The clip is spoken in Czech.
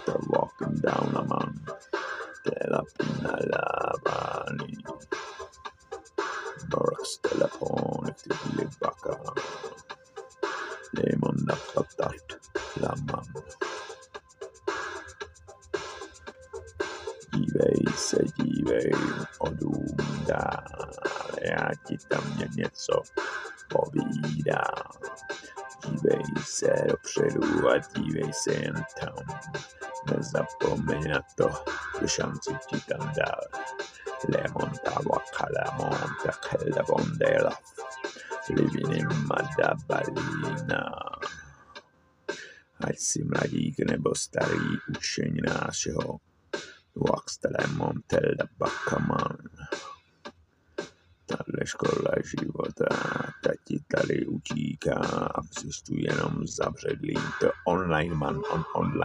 They're walking down a man, della pinnalavani. Barracks telepon, aktivli baka. Lemon nakatat, laman. Dívej se, odůdá, já ti tam něco povídám. Dívej se dopředu a dívej se jen tam. Nezapomeň na to, že šanci ti tam dal. Lemon tawaka lemon takela bondela. Living in Madabalina. Ať si mladík nebo starý učeňář ho. Wax the lemon tell the bakaman. Tahle škola života, ta ti tady utíká, a jsi tu jenom zabředlý, to online man on online.